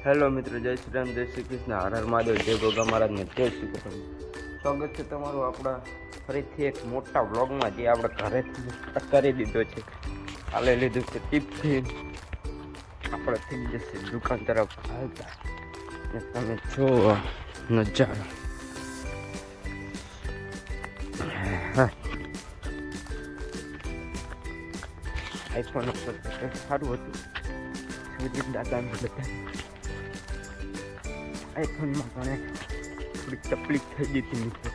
Hello મિત્રો, જય શ્રી રામ, જય શ્રી કૃષ્ણ, હર હર મહાદેવ, જય ગોગા મહારાજને જય શ્રી કૃષ્ણ. સ્વાગત છે તમારું આપણા ફરીથી એક મોટા વ્લોગમાં, જે આપણે ઘરેથી કરી દીધો છે. હાલે લીધું છે ટિફિન, આપણે થઈ જશે દુકાન તરફ હાલતા. તમે જો નજારો, આઈફોન ઉપર સારું હતું. સુજીત દાદાને બધા આઈફોનમાં પણ થોડીક તકલીફ થઈ ગઈ હતી, મિત્રો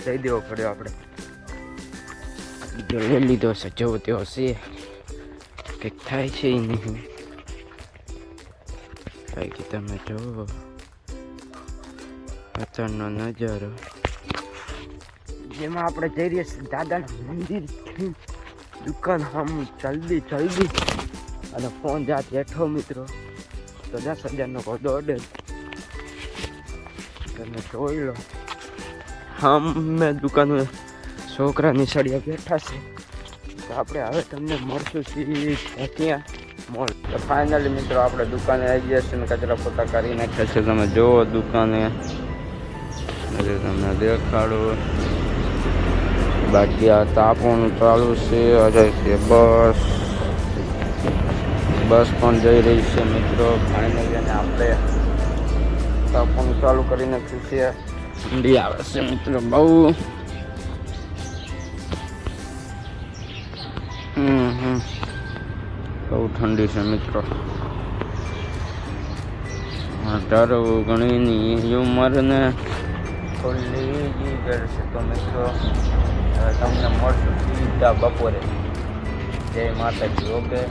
દઈ દેવો પડ્યો. આપણે બીજો લઈ લીધો છે, જેવો તેવો છે, કંઈક થાય છે એ નહીં. બાકી તમે જુઓ અત્યારનો નજારો, જેમાં આપણે જઈ રહ્યા છીએ દાદાના મંદિર, દુકાન હમ જલ્દી અને ફોન જાત હેઠો મિત્રો તો 10,000નો કોડો ઓર્ડર તમે જોઈ લો. મેં દુકાન છોકરાની સળિયા બેઠા છે, તો આપણે હવે તમને મળશું સીધા ત્યાં મોલ. તો ફાઇનલી મિત્રો આપણે દુકાને આવી ગયા છે ને કચરા પોતા કરી નાખ્યા છે. તમે જુઓ દુકાને, તમને દેખાડો. બાકી આ તાપવાનું ચાલુ છે, હજાર છે બસ પણ જઈ રહી છે મિત્રો. ફાઇનલી અને આપણે તાપવાનું ચાલુ કરી નાખ્યું છે. ઠંડી આવે છે મિત્રો બહુ. બહુ ઠંડી છે મિત્રો. ડરવું ઘણીની ઉંમરને ખુલ્લી ગઈ છે. તો મિત્રો તમને મળશું સીધા બપોરે. જય માતાજી. ઓકે,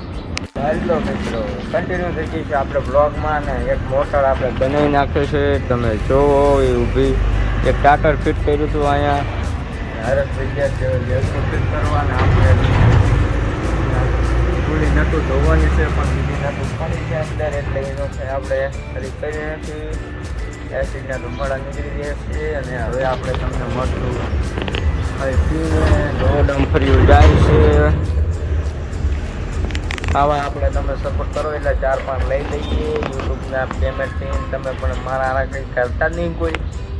હેલો મિત્રો, કન્ટિન્યુ થઈ ગઈ છે આપણે બ્લોગમાં, ને એક મોટર આપણે બનાવી નાખ્યો છે. તમે જોવો એ ઊભી એક ટાટર ફિટ કર્યું હતું અહીંયા. હરસ વિદ્યાર્થીઓ ફિટ કરવાના, આપણે પૂરી નટું ધોવાની છે, પણ બીજી નટું પડી છે અંદર, એટલે એનો છે આપણે ખરીદ કરી નથી. એસિડના ધુમાડા નીકળી રહ્યા છે. અને હવે આપણે તમને મળશું હવે પીને દોડમ ફર્યું જાય છે. આવા આપણે તમે સપોર્ટ કરો એટલે 4-5 લઈ લઈએ યુટ્યુબના પેમેન્ટથી. તમે પણ મારા કંઈ કરતા નહીં, કોઈ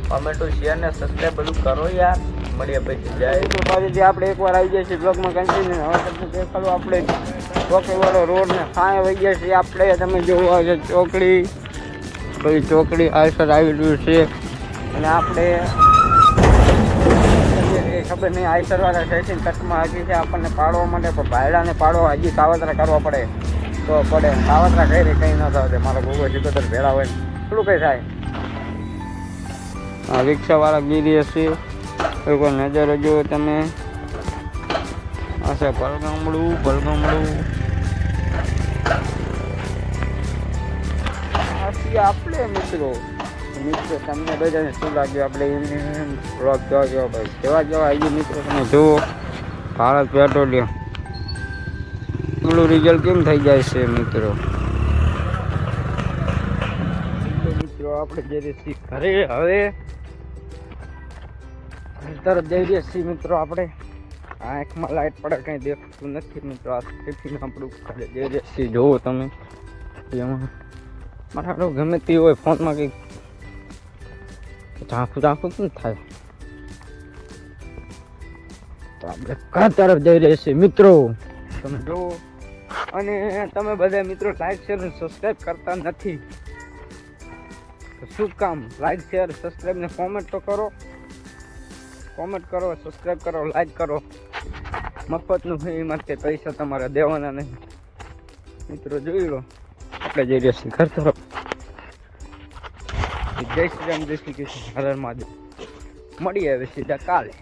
કોમેન્ટો શેર ને સબસ્ક્રાઈબ બધું કરો યાર. મળીએ પછી જાય તો ફરીથી આપણે એકવાર આવી જાય છે બ્લોગમાં કન્ટિન્યુ. હવે તમને દેખાડો, આપણે ચોકડીવાળો રોડ ને સાંય વહી ગયા છે આપણે. તમે જોવા છે ચોકડી, પછી ચોકડી આયસર આવી રહ્યું છે. અને આપણે ખબર નહીં આયસરવાળા સાઈડથી કચ્છમાં હજી છે આપણને પાડવા માટે, પણ ભાયડાને પાડવા હજી કાવતરા કરવા પડે તો પડે. કાવતરા કઈ રહી કંઈ ન થાય. મારા ગોગો સિકોતર ભેળા હોય થોડું કંઈ થાય. આ રિક્ષાવાળા ગીરી હશે, કોઈ નજર જો તમે. હશે ભલગામડું આપણે મિત્રો તમને બધાને શું લાગ્યું આપણે એમ બ્લોગ જોવા ભાઈ કેવા આવી મિત્રો. તમે જુઓ ભારત પેટ્રોલિયમ થોડું રિઝલ્ટ કેમ થઈ જાય છે મિત્રો. આપણે જઈ રહ્યા છીએ ઘરે. હવે તરત જઈ રહ્યા છીએ મિત્રો. આપણે આંખમાં લાઈટ પડે કંઈ દેખાતું નથી મિત્રો. આ ટિફિન આપણું ઘરે જઈ રહ્યા છીએ. જોવો તમે એમાં મારા ગમે તે હોય ફોનમાં કંઈક ઝાંખું કેમ થાય. તો આપણે ઘર તરફ જઈ રહ્યા છીએ મિત્રો. તમે જુઓ, અને તમે બધા મિત્રો લાઈક શેર અને સબસ્ક્રાઈબ કરતા નથી, તો શું કામ? લાઈક શેર સબસ્ક્રાઈબ ને કોમેન્ટ તો કરો. કોમેન્ટ કરો, સબસ્ક્રાઈબ કરો, લાઈક કરો. મફતનું હોય એમાં કે પૈસા તમારે દેવાના નહીં મિત્રો. જોઈ લો આપણે જઈ રહ્યા છીએ ઘર તરફ. જય શ્રી રામ, જય શ્રી કૃષ્ણ, હર હર મહાદેવ. મળીએ હવે સીધા કાલે.